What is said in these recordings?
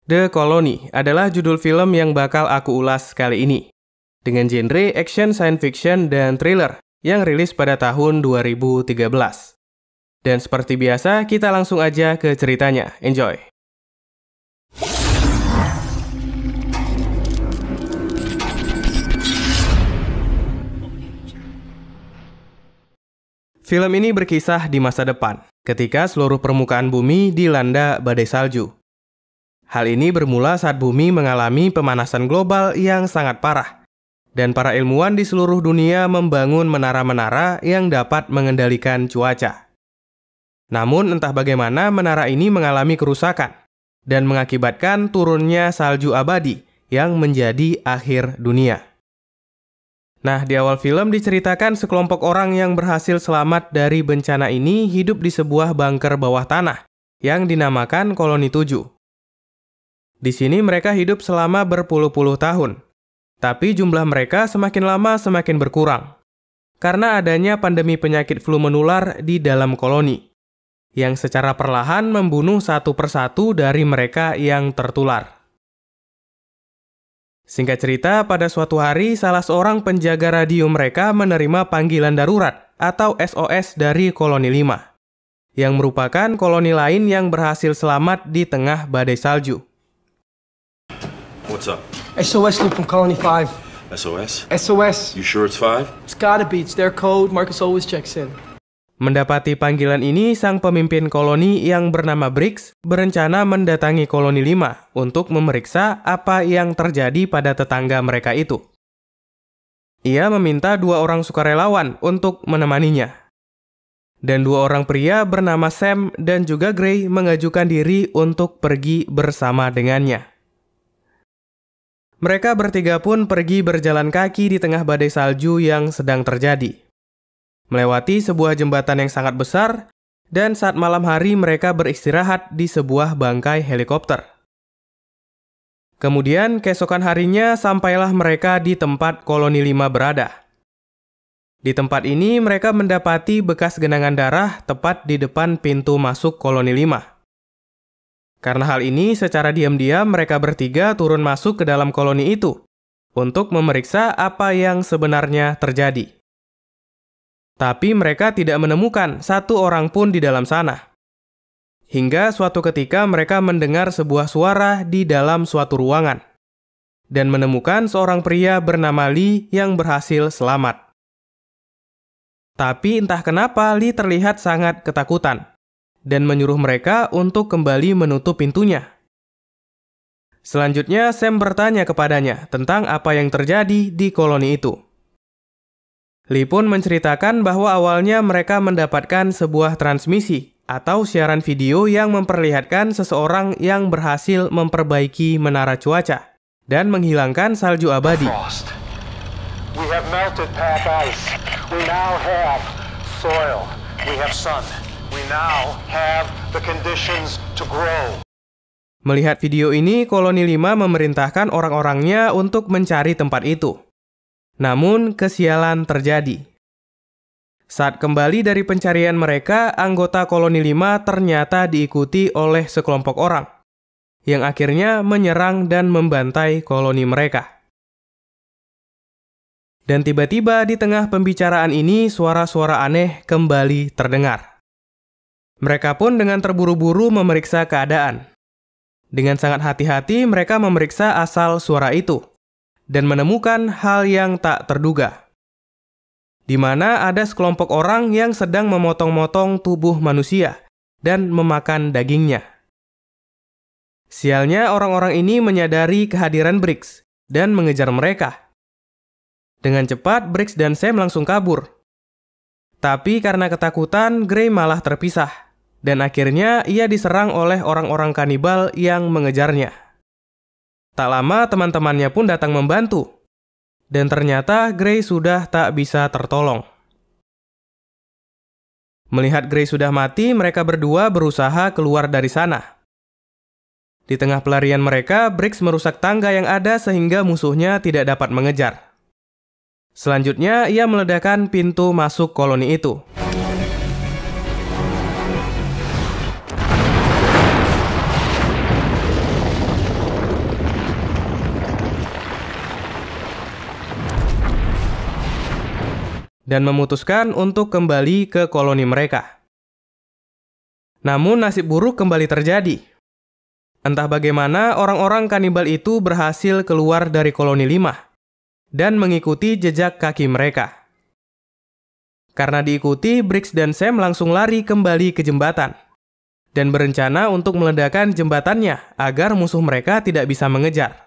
The Colony adalah judul film yang bakal aku ulas kali ini, dengan genre action, science fiction, dan thriller yang rilis pada tahun 2013. Dan seperti biasa, kita langsung aja ke ceritanya. Enjoy! Film ini berkisah di masa depan, ketika seluruh permukaan bumi dilanda badai salju. Hal ini bermula saat bumi mengalami pemanasan global yang sangat parah, dan para ilmuwan di seluruh dunia membangun menara-menara yang dapat mengendalikan cuaca. Namun entah bagaimana menara ini mengalami kerusakan, dan mengakibatkan turunnya salju abadi yang menjadi akhir dunia. Nah, di awal film diceritakan sekelompok orang yang berhasil selamat dari bencana ini hidup di sebuah bunker bawah tanah yang dinamakan Koloni 7. Di sini mereka hidup selama berpuluh-puluh tahun, tapi jumlah mereka semakin lama semakin berkurang karena adanya pandemi penyakit flu menular di dalam koloni yang secara perlahan membunuh satu persatu dari mereka yang tertular. Singkat cerita, pada suatu hari salah seorang penjaga radio mereka menerima panggilan darurat atau SOS dari Koloni 5, yang merupakan koloni lain yang berhasil selamat di tengah badai salju. What's up? SOS loop from Colony 5. SOS? SOS. You sure it's 5? It's gotta be. It's their code. Marcus always checks in. Mendapati panggilan ini, sang pemimpin koloni yang bernama Briggs berencana mendatangi Koloni 5 untuk memeriksa apa yang terjadi pada tetangga mereka itu. Ia meminta 2 orang sukarelawan untuk menemaninya. Dan 2 orang pria bernama Sam dan juga Gray mengajukan diri untuk pergi bersama dengannya. Mereka bertiga pun pergi berjalan kaki di tengah badai salju yang sedang terjadi, melewati sebuah jembatan yang sangat besar, dan saat malam hari mereka beristirahat di sebuah bangkai helikopter. Kemudian keesokan harinya sampailah mereka di tempat Koloni 5 berada. Di tempat ini mereka mendapati bekas genangan darah tepat di depan pintu masuk Koloni 5. Karena hal ini, secara diam-diam mereka bertiga turun masuk ke dalam koloni itu untuk memeriksa apa yang sebenarnya terjadi. Tapi mereka tidak menemukan satu orang pun di dalam sana. Hingga suatu ketika mereka mendengar sebuah suara di dalam suatu ruangan dan menemukan seorang pria bernama Lee yang berhasil selamat. Tapi entah kenapa Lee terlihat sangat ketakutan dan menyuruh mereka untuk kembali menutup pintunya. Selanjutnya, Sam bertanya kepadanya tentang apa yang terjadi di koloni itu. Lee pun menceritakan bahwa awalnya mereka mendapatkan sebuah transmisi atau siaran video yang memperlihatkan seseorang yang berhasil memperbaiki menara cuaca dan menghilangkan salju abadi. We have melted pack ice. We now have soil. We have sun. We now have the conditions to grow. Melihat video ini, Koloni 5 memerintahkan orang-orangnya untuk mencari tempat itu. Namun, kesialan terjadi. Saat kembali dari pencarian mereka, anggota Koloni 5 ternyata diikuti oleh sekelompok orang, yang akhirnya menyerang dan membantai koloni mereka. Dan tiba-tiba di tengah pembicaraan ini, suara-suara aneh kembali terdengar. Mereka pun dengan terburu-buru memeriksa keadaan. Dengan sangat hati-hati mereka memeriksa asal suara itu dan menemukan hal yang tak terduga, di mana ada sekelompok orang yang sedang memotong-motong tubuh manusia dan memakan dagingnya. Sialnya, orang-orang ini menyadari kehadiran Briggs dan mengejar mereka. Dengan cepat Briggs dan Sam langsung kabur. Tapi karena ketakutan, Gray malah terpisah. Dan akhirnya ia diserang oleh orang-orang kanibal yang mengejarnya. Tak lama teman-temannya pun datang membantu. Dan ternyata Gray sudah tak bisa tertolong. Melihat Gray sudah mati, mereka berdua berusaha keluar dari sana. Di tengah pelarian mereka, Briggs merusak tangga yang ada sehingga musuhnya tidak dapat mengejar. Selanjutnya, ia meledakkan pintu masuk koloni itu. dan memutuskan untuk kembali ke koloni mereka. Namun nasib buruk kembali terjadi. Entah bagaimana orang-orang kanibal itu berhasil keluar dari koloni 5 dan mengikuti jejak kaki mereka. Karena diikuti, Briggs dan Sam langsung lari kembali ke jembatan dan berencana untuk meledakkan jembatannya agar musuh mereka tidak bisa mengejar.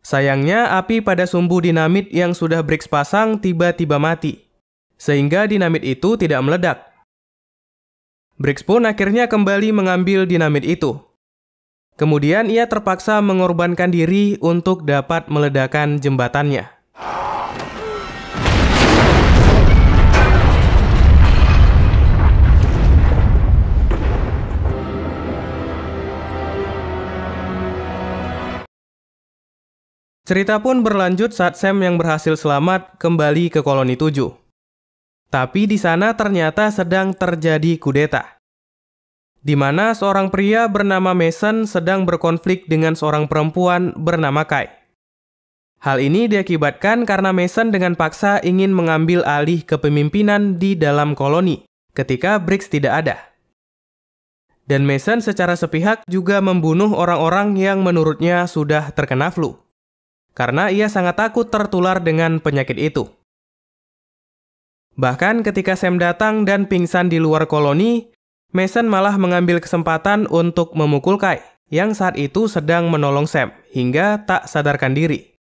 Sayangnya, api pada sumbu dinamit yang sudah Briggs pasang tiba-tiba mati, sehingga dinamit itu tidak meledak. Briggs pun akhirnya kembali mengambil dinamit itu. Kemudian ia terpaksa mengorbankan diri untuk dapat meledakkan jembatannya. Cerita pun berlanjut saat Sam yang berhasil selamat kembali ke koloni 7. Tapi di sana ternyata sedang terjadi kudeta, di mana seorang pria bernama Mason sedang berkonflik dengan seorang perempuan bernama Kai. Hal ini diakibatkan karena Mason dengan paksa ingin mengambil alih kepemimpinan di dalam koloni ketika Briggs tidak ada. Dan Mason secara sepihak juga membunuh orang-orang yang menurutnya sudah terkena flu, karena ia sangat takut tertular dengan penyakit itu. Bahkan ketika Sam datang dan pingsan di luar koloni, Mason malah mengambil kesempatan untuk memukul Kai, yang saat itu sedang menolong Sam, hingga tak sadarkan diri.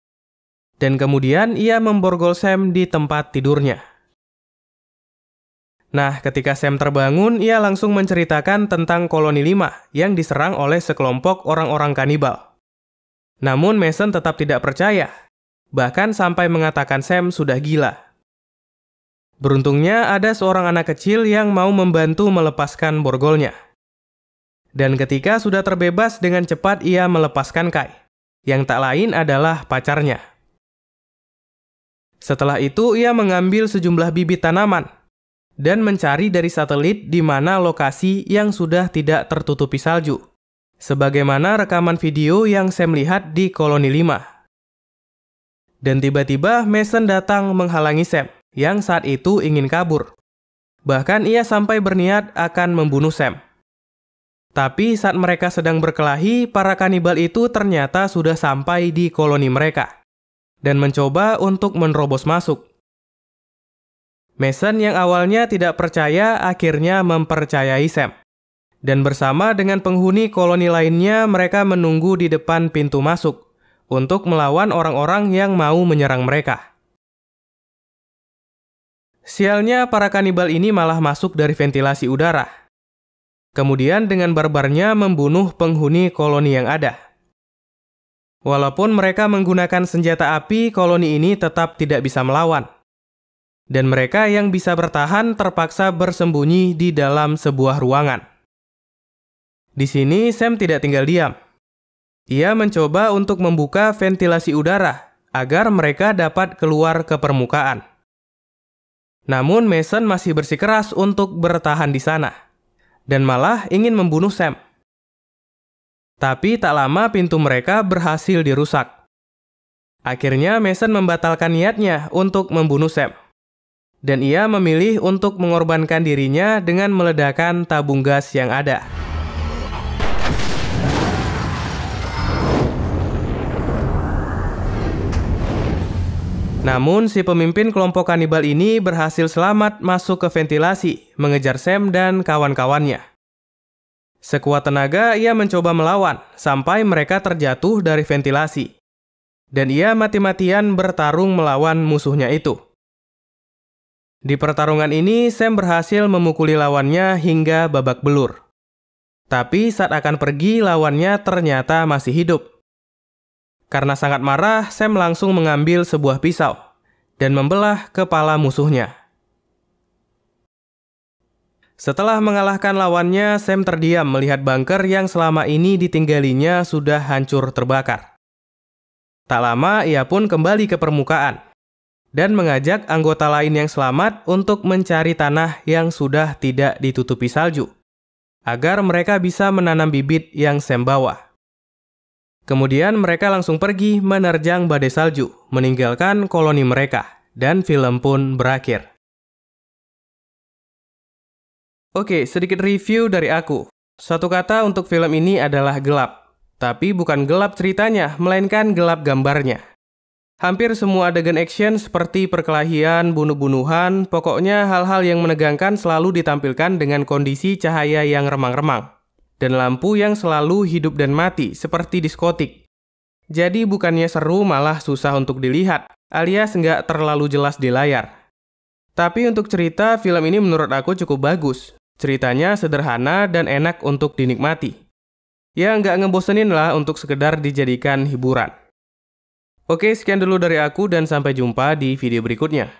Dan kemudian ia memborgol Sam di tempat tidurnya. Nah, ketika Sam terbangun, ia langsung menceritakan tentang koloni 5 yang diserang oleh sekelompok orang-orang kanibal. Namun Mason tetap tidak percaya, bahkan sampai mengatakan Sam sudah gila. Beruntungnya ada seorang anak kecil yang mau membantu melepaskan borgolnya. Dan ketika sudah terbebas dengan cepat ia melepaskan Kai, yang tak lain adalah pacarnya. Setelah itu ia mengambil sejumlah bibit tanaman dan mencari dari satelit di mana lokasi yang sudah tidak tertutupi salju, sebagaimana rekaman video yang Sam lihat di koloni 5. Dan tiba-tiba Mason datang menghalangi Sam, yang saat itu ingin kabur. Bahkan ia sampai berniat akan membunuh Sam. Tapi saat mereka sedang berkelahi, para kanibal itu ternyata sudah sampai di koloni mereka dan mencoba untuk menerobos masuk. Mason yang awalnya tidak percaya akhirnya mempercayai Sam. Dan bersama dengan penghuni koloni lainnya, mereka menunggu di depan pintu masuk untuk melawan orang-orang yang mau menyerang mereka. Sialnya, para kanibal ini malah masuk dari ventilasi udara. Kemudian dengan barbarnya membunuh penghuni koloni yang ada. Walaupun mereka menggunakan senjata api, koloni ini tetap tidak bisa melawan. Dan mereka yang bisa bertahan terpaksa bersembunyi di dalam sebuah ruangan. Di sini Sam tidak tinggal diam. Ia mencoba untuk membuka ventilasi udara agar mereka dapat keluar ke permukaan. Namun Mason masih bersikeras untuk bertahan di sana dan malah ingin membunuh Sam. Tapi tak lama pintu mereka berhasil dirusak. Akhirnya Mason membatalkan niatnya untuk membunuh Sam. Dan ia memilih untuk mengorbankan dirinya dengan meledakkan tabung gas yang ada. Namun, si pemimpin kelompok kanibal ini berhasil selamat masuk ke ventilasi, mengejar Sam dan kawan-kawannya. Sekuat tenaga, ia mencoba melawan, sampai mereka terjatuh dari ventilasi. Dan ia mati-matian bertarung melawan musuhnya itu. Di pertarungan ini, Sam berhasil memukuli lawannya hingga babak belur. Tapi saat akan pergi, lawannya ternyata masih hidup. Karena sangat marah, Sam langsung mengambil sebuah pisau dan membelah kepala musuhnya. Setelah mengalahkan lawannya, Sam terdiam melihat bunker yang selama ini ditinggalinya sudah hancur terbakar. Tak lama, ia pun kembali ke permukaan dan mengajak anggota lain yang selamat untuk mencari tanah yang sudah tidak ditutupi salju, agar mereka bisa menanam bibit yang Sam bawa. Kemudian mereka langsung pergi menerjang badai salju, meninggalkan koloni mereka Dan film pun berakhir. Oke, sedikit review dari aku. Satu kata untuk film ini adalah gelap. Tapi bukan gelap ceritanya, melainkan gelap gambarnya. Hampir semua adegan action seperti perkelahian, bunuh-bunuhan, pokoknya hal-hal yang menegangkan selalu ditampilkan dengan kondisi cahaya yang remang-remang. Dan lampu yang selalu hidup dan mati, seperti diskotik. Jadi bukannya seru malah susah untuk dilihat, alias nggak terlalu jelas di layar. Tapi untuk cerita, film ini menurut aku cukup bagus. Ceritanya sederhana dan enak untuk dinikmati. Ya nggak ngebosenin lah untuk sekedar dijadikan hiburan. Oke, sekian dulu dari aku dan sampai jumpa di video berikutnya.